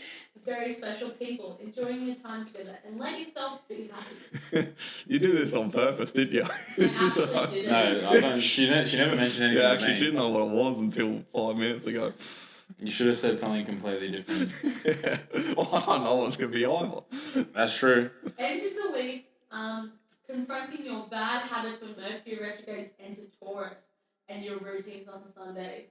very special people, enjoying your time together, and let yourself be happy. You did this on purpose, didn't you? I actually did No, it. I don't. She never mentioned anything. Yeah, to actually, me. she didn't know what it was until 5 minutes ago. You should have said something completely different. Well, I don't know what's going to be either. That's true. End of the week, confronting your bad habits when Mercury retrogrades enter Taurus and your routines on Sunday.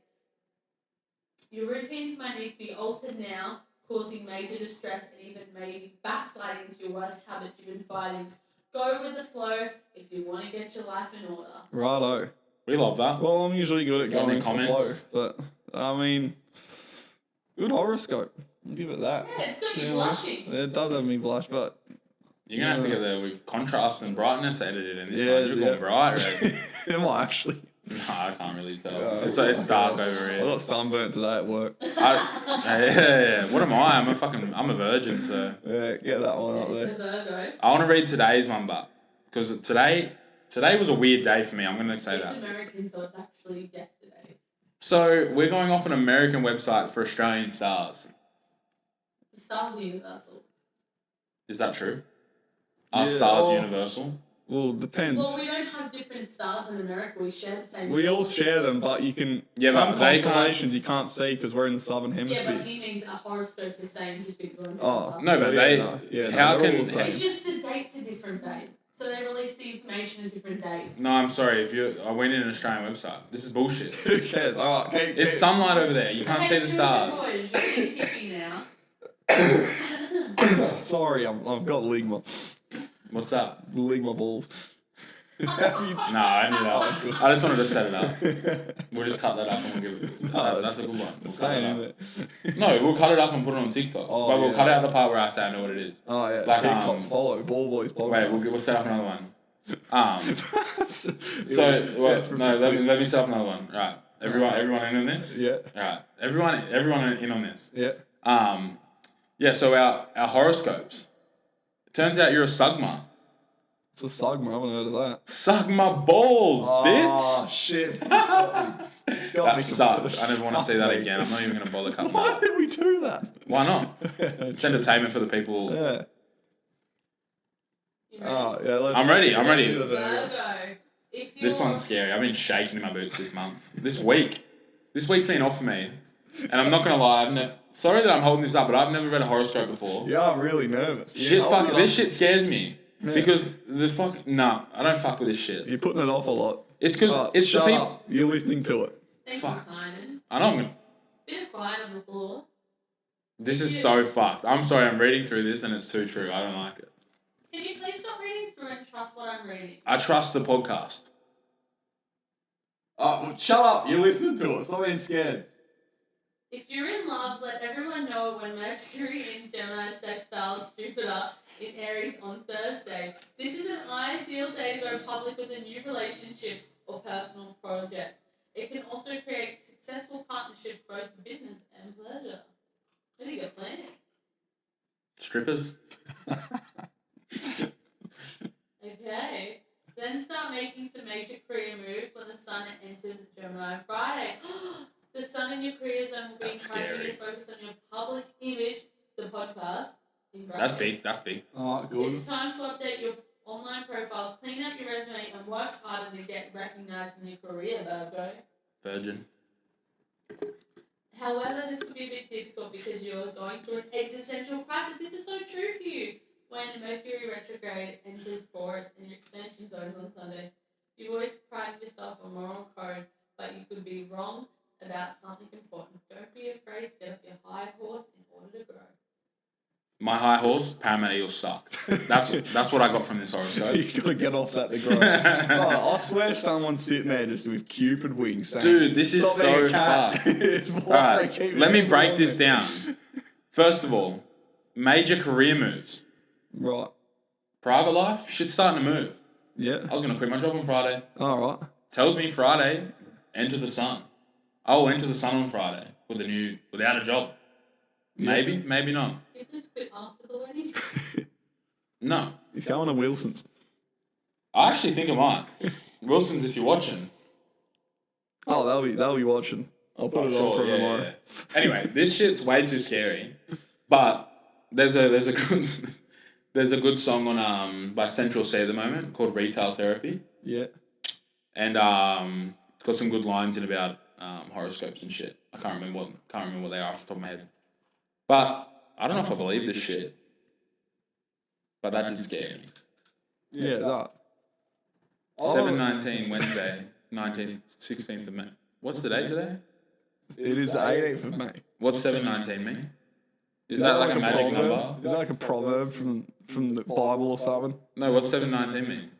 Your routines might need to be altered now, causing major distress and even maybe backsliding into your worst habits you've been fighting. Go with the flow if you want to get your life in order. Righto. We love that. Well, I'm usually good at Got going any for flow, comments? but I mean, good horoscope. I'll give it that. Yeah, it's got you Yeah, blushing. It does have me blush, but You're gonna have to get the with contrast and brightness edited in this Yeah, one. You're yeah. going bright, right? am I actually? No, I can't really tell. Yeah. It's dark over I here. got sunburnt today at work. Yeah. What am I? I'm a virgin, so Yeah, get that one up It's a there. Virgo. I want to read today's one, but because today was a weird day for me. I'm gonna say It's that. American, so it's actually yesterday. So we're going off an American website for Australian stars. The stars are universal. Is that true? Are Yeah, stars well- universal? Well, depends. Well, we don't have different stars in America. We share the same. We all stars. share them, but you can. Yeah, some but they can't- constellations you can't see because we're in the southern Yeah, hemisphere. but he means a horoscope's the same just because we're in Oh, the No, but Yeah, they. no. Yeah, no, how they're can? all the same. It's just the dates are different dates. So they release the information at different dates. No, I'm sorry. I went in an Australian website. This is bullshit. Who cares? All right, keep, It's sunlight over there. You can't see the stars. Boys, you're being picky now. Sorry, I've got ligma. What's that? Ligma balls. Have you- No, I knew Oh, that. good. I just wanted to set it up. We'll just cut that up and we'll give it. Oh, That's a good one. We'll cut Saying, that isn't up. it? No, we'll cut it up and put it on TikTok. Oh, but we'll yeah. cut out the part where I say I know what it is. Oh yeah, Like, TikTok follow Ball Boys podcast. Wait, we'll set up another one. So, Yeah, well, that's no, let me set up another one. Right, everyone in on this. Yeah, Right, everyone in on this. yeah. Yeah. So our horoscopes. It turns out you're a Sugma. It's a Sugma. I haven't heard of that. Sugma balls, Oh bitch. shit! That sucks. I never want to see that again. I'm not even gonna bother cutting that Why up. did we do that? Why not? It's entertainment for the people Yeah. You ready? Oh, yeah, let's I'm ready. I'm ready. Virgo. If This you're- one's scary. I've been shaking in my boots this month. This week's been off for me. And I'm not gonna lie, sorry that I'm holding this up, but I've never read a horoscope before. Yeah, I'm really nervous. Shit, hold it this up. shit scares me. Yeah. Because I don't fuck with this shit. You're putting it off a lot. It's because Oh, it's the shut people. up. You're listening to it. Thank Fuck. you, Kynan. I know I'm gonna. Bit of quiet on the floor. This is so fucked. I'm sorry, I'm reading through this and it's too true. I don't like it. Can you please stop reading through and trust what I'm reading? I trust the podcast. Oh, shut up. You're listening to it. Stop being scared. If you're in love, let everyone know it when Mercury in Gemini sextiles Jupiter in Aries on Thursday. This is an ideal day to go public with a new relationship or personal project. It can also create successful partnerships both in business and pleasure. What do you got planned? Strippers? Okay. Then start making some major career moves when the sun enters Gemini on Friday. The sun in your career zone will be That's encouraging you scary. to focus on your public image, the podcast. In That's brackets. big. That's big. Oh, good. It's time to update your online profiles, clean up your resume, and work harder to get recognized in your career, Virgo. Virgin. However, this could be a bit difficult because you're going through an existential crisis. This is so true for you. When Mercury retrograde enters Taurus in your expansion zones on Sunday, you've always prided yourself on moral code, but you could be wrong about something important. Don't be afraid to get off your high horse in order to grow. My high horse, Parramatta Eels suck. That's what I got from this horoscope. You gotta get off that to grow. Oh, I swear someone's sitting there just with Cupid wings saying, Dude, this is "Stop being so a cat." fucked. Why Alright, keep let me it break going? this down. First of all, major career moves. Right. Private life, shit's starting to move. Yeah. I was going to quit my job on Friday. Alright. Tells me Friday, enter the sun. I will enter the sun on Friday without a job. Maybe, maybe not. You can just quit after the wedding. No. He's going to Wilson's. I actually think I might. Wilson's, if you're watching. Oh, they'll be watching. I'll put it on for tomorrow. yeah. Anyway, this shit's way too scary. But there's a good there's a good song on by Central C at the moment called Retail Therapy. Yeah. And it's got some good lines in about horoscopes and shit. I can't remember what they are off the top of my head. But I don't know if I believe this shit. But that did scare me. Yeah, that. 7/19 Wednesday, 19th, 16th of May. What's the date today? It is the 18th of May. What's 7/19 mean? Is that like a magic proverb? number? Is that like a proverb from the Bible or something? No, what's 7/19 mean?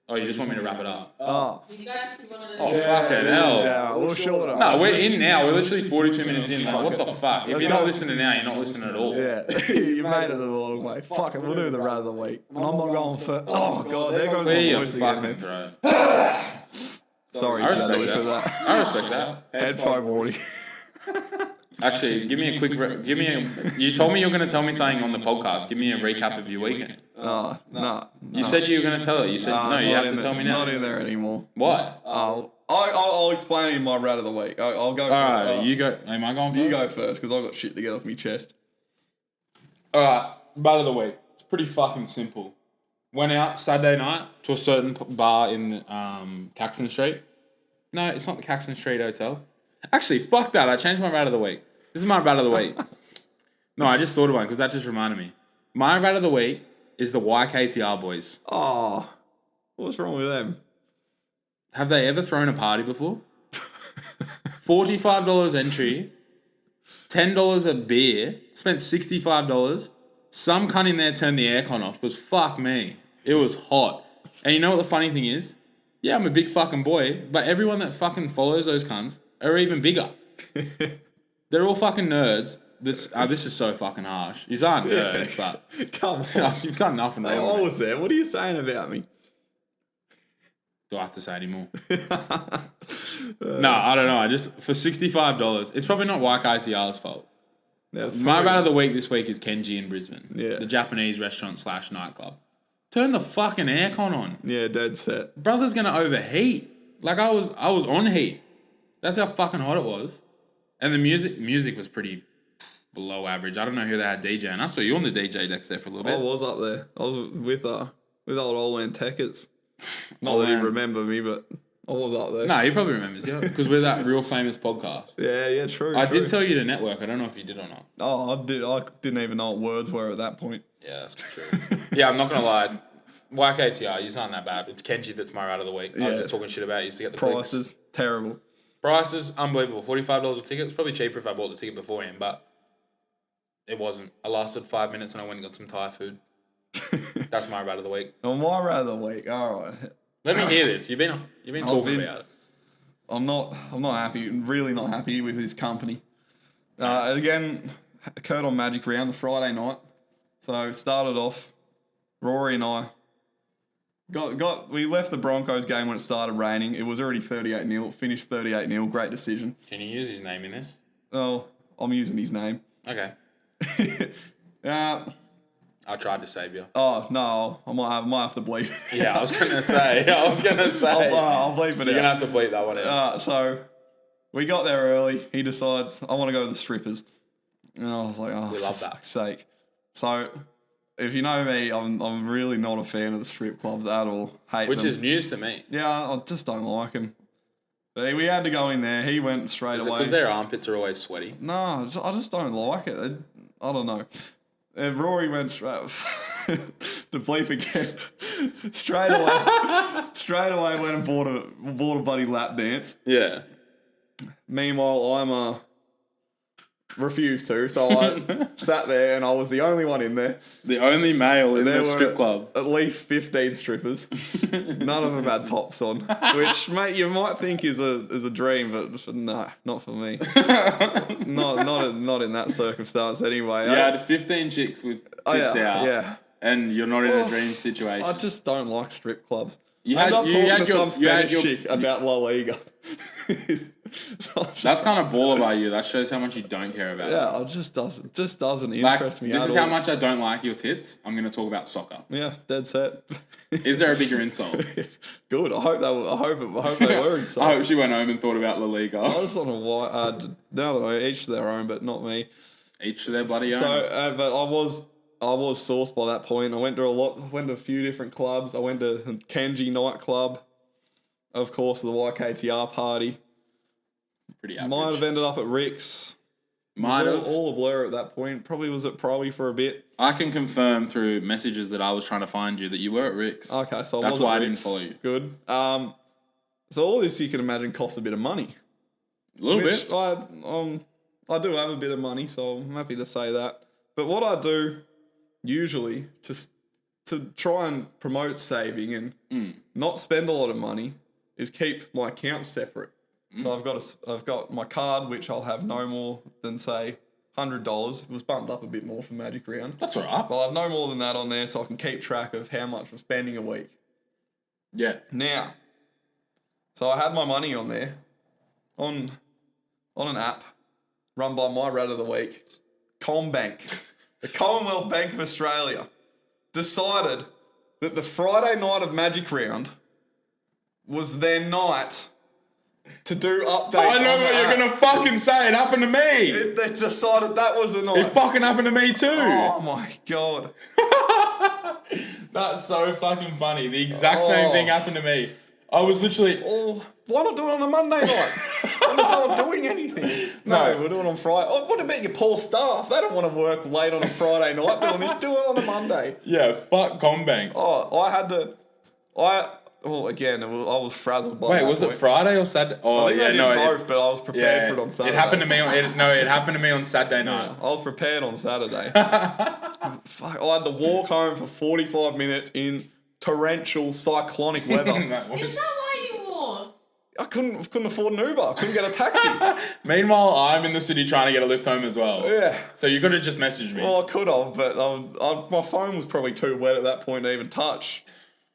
Oh, you just want me to wrap it up? Oh. Did you guys see one of the Oh, fucking hell. Yeah, we'll short it. No, we're in now. We're literally 42 minutes in. Like, what the fuck? If you're not listening now, you're not listening at all. Yeah, you made it a long way. Fuck it, we'll do the rat of the week. And I'm not going for. Oh god, there goes Clear my your voice again. fucking man. throat. Sorry, I respect Daddy, that. for that. I respect that. Headphone warning. Actually, give me a quick. You told me you were going to tell me something on the podcast. Give me a recap of your weekend. Nah. You said you were going to tell it. You said no. it's You not have to in tell there- me now. Not in there anymore. Why? I'll explain in my rat of the week. I'll go. All right, you go. Am I going first? You go first because I've got shit to get off my chest. All right, bar of the week. It's pretty fucking simple. Went out Saturday night to a certain bar in Caxton Street. No, it's not the Caxton Street Hotel. Actually, fuck that. I changed my rat of the week. This is my rat of the week. No, I just thought of one because that just reminded me. My rat of the week is the YKTR boys. Oh, what's wrong with them? Have they ever thrown a party before? $45 entry, $10 a beer, spent $65. Some cunt in there turned the aircon off because fuck me, it was hot. And you know what the funny thing is? Yeah, I'm a big fucking boy, but everyone that fucking follows those cunts are even bigger. They're all fucking nerds. This is so fucking harsh. You aren't nerds, but Come on. you've done nothing Hey, wrong. I mate. was there. What are you saying about me? Do I have to say anymore? No, I don't know. I just for $65, it's probably not YKTR's fault. That's My probably- rat of the week this week is Kenji in Brisbane. Yeah. The Japanese restaurant / nightclub. Turn the fucking aircon on. Yeah, dead set. Brother's gonna overheat. Like I was on heat. That's how fucking hot it was. And the music was pretty below average. I don't know who they had DJing. I saw you on the DJ decks there for a little I bit. was up there. I was with with old Olan Teckers. Not that he Olan. remember me, but I was up there. No, he probably remembers you because we're that real famous podcast. Yeah, true. I true. did tell you to network. I don't know if you did or not. Oh, I did. I didn't even know what words were at that point. Yeah, that's true. Yeah, I'm not gonna lie. YKTR, he's not that bad. It's Kenji that's my rat of the week. I was Yeah. just talking shit about it. Used to get the Prices clicks. terrible. Prices unbelievable. $45 a ticket. It's probably cheaper if I bought the ticket before him, but it wasn't. I lasted 5 minutes and I went and got some Thai food. That's my rat of the week. On my rat of the week, all right. Let me hear this. You've been talking been- about it. I'm not happy. Really not happy with his company. Again, occurred on Magic Round the Friday night. So started off, Rory and I we left the Broncos game when it started raining. It was already 38-0. Finished 38-0. Great decision. Can you use his name in this? Oh, I'm using his name. Okay. uh, I tried to save you. oh no, I might have to bleep. Yeah, I was gonna say. I'll I'll bleep it You're out. gonna have to bleep that one out. So we got there early. He decides, I want to go to the strippers. And I was like, oh, We for love that. fuck's sake. So if you know me, I'm really not a fan of the strip clubs at all. Hate Which them. is news to me. Yeah, I just don't like them. But we had to go in there. He went straight away. Because their armpits are always sweaty. No, I just don't like it. I don't know. And Rory went straight... the bleep again. straight away went and bought a buddy lap dance. Yeah. Meanwhile, I'm refused to, so I sat there and I was the only one in there. The only male in There the were strip club. At least 15 strippers. None of them had tops on, which, mate, you might think is a dream, but no, not for me. not in that circumstance anyway. You had 15 chicks with tits out. Yeah. And you're not in a Oh, dream situation. I just don't like strip clubs. You I'm had- not you talking had to your- some you had Spanish your- chick about La Liga. That's kind of baller by you. That shows how much you don't care about it. Yeah, it just doesn't Like, interest me this at is all. how much I don't like your tits. I'm going to talk about soccer. Yeah, dead set. Is there a bigger insult? Good. I hope they were inside. I hope she went home and thought about La I Liga. just don't know why. No, each to their own, but not me. Each to their bloody own. So, but I was sourced by that point. I went to a few different clubs. I went to Kenji nightclub, of course, the YKTR party. Pretty Might average. have ended up at Rick's. Might have. All a blur at that point. Probably was at Proby for a bit. I can confirm through messages that I was trying to find you that you were at Rick's. Okay, so That's was why at I didn't Rick's. follow you. Good. So all this you can imagine costs a bit of money. A little Which bit. I do have a bit of money, so I'm happy to say that. But what I do usually to try and promote saving and not spend a lot of money is keep my accounts separate. So I've got my card, which I'll have no more than say $100. It was bumped up a bit more for Magic Round. That's all right. But I'll have no more than that on there, so I can keep track of how much I'm spending a week. Yeah. Now, so I had my money on there, on an app run by my rat of the week, CommBank. The Commonwealth Bank of Australia decided that the Friday night of Magic Round was their night to do updates. I know on what the you're app. going to fucking say. It happened to me. They decided that was the night. It fucking happened to me too. Oh my god. That's so fucking funny. The exact same Oh. thing happened to me. I was literally... Oh, why not do it on a Monday night? When there's no one doing anything. No, No. we'll do it on Friday. Oh, what about your poor staff? They don't want to work late on a Friday night doing this. Do it on a Monday. Yeah, fuck CommBank. Oh, again, I was frazzled by Wait, that was it point. Friday or Saturday? Oh, I think yeah, I did no. both, but I was prepared for it on Saturday. It happened to me. It happened to me on Saturday night. I was prepared on Saturday. Fuck, I had to walk home for 45 minutes in torrential, cyclonic weather. That was- Is that why you walked? I couldn't afford an Uber. I couldn't get a taxi. Meanwhile, I'm in the city trying to get a lift home as well. Yeah. So you could have just messaged me. Well, I could have, but my phone was probably too wet at that point to even touch.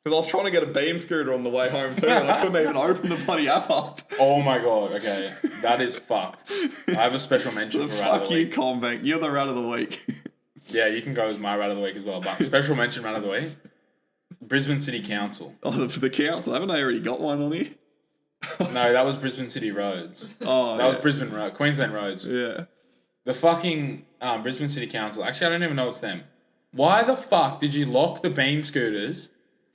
Because I was trying to get a beam scooter on the way home too, and I couldn't even open the bloody app up. Oh my god, okay. That is fucked. I have a special mention for Rat of Fuck the you, Week. CommBank. You're the rat of the week. Yeah, you can go as my Rat of the Week as well. But special mention Rat of the Week. Brisbane City Council. Oh, the council. Haven't they already got one on here? No, that was Brisbane City Roads. Oh, That was Brisbane Road, Queensland Roads. Yeah. The fucking Brisbane City Council. Actually, I don't even know it's them. Why the fuck did you lock the beam scooters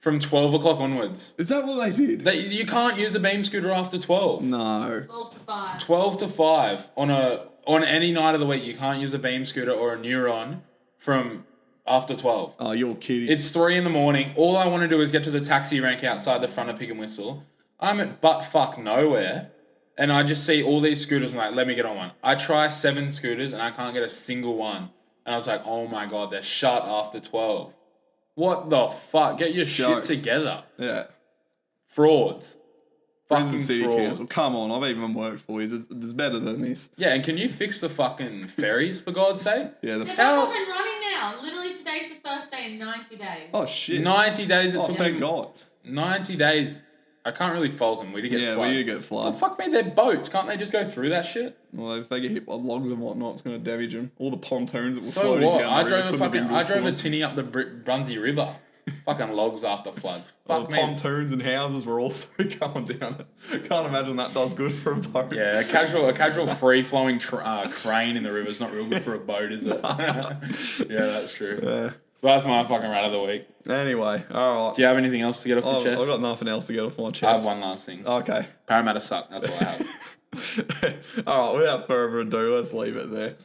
from 12 o'clock onwards. Is that what they did? You can't use the beam scooter after 12. No. 12 to 5. 12 to 5 on any night of the week. You can't use a beam scooter or a Neuron from after 12. Oh, you're kidding. It's 3 a.m. All I want to do is get to the taxi rank outside the front of Pig and Whistle. I'm at butt fuck nowhere. And I just see all these scooters and like, let me get on one. I try 7 scooters and I can't get a single one. And I was like, oh my God, they're shut after 12. What the fuck? Get your Joke. shit together. Yeah. Frauds. Brisbane Fucking City frauds. Council. Come on, I've even worked for you. There's better than this. Yeah, and can you fix the fucking ferries for God's sake? Yeah. They're Hell- back up and running now. Literally today's the first day in 90 days. Oh shit. 90 days it Oh, took thank them. God. 90 days. I can't really fault them. We did get Yeah, floods. we did get Oh, floods. fuck me, they're boats. Can't they just go through that shit? Well, if they get hit by logs and whatnot, it's going to damage them. All the pontoons that were So floating what? down I the drove river a couldn't have been I good drove for a them. tinny up the Brunsey River. Fucking logs after floods. The Fuck me. pontoons and houses were also going down it. Can't imagine that does good for a boat. Yeah, a casual free flowing crane in the river is not real good for a boat, is it? Yeah, that's true. Yeah. Well, that's my fucking rat of the week. Anyway, all right. Do you have anything else to get off your I've chest? got nothing else to get off my chest. I have one last thing. Okay. Parramatta suck. That's all I have. All right, without further ado, let's leave it there.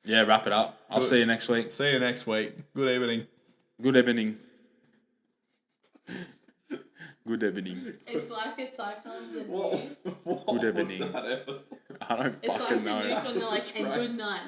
Yeah, wrap it up. I'll Good. see you next week. See you next week. Good evening. Good evening. Good evening. It's like the news. Good evening. I don't It's like fucking the news know. when they're like, and good night.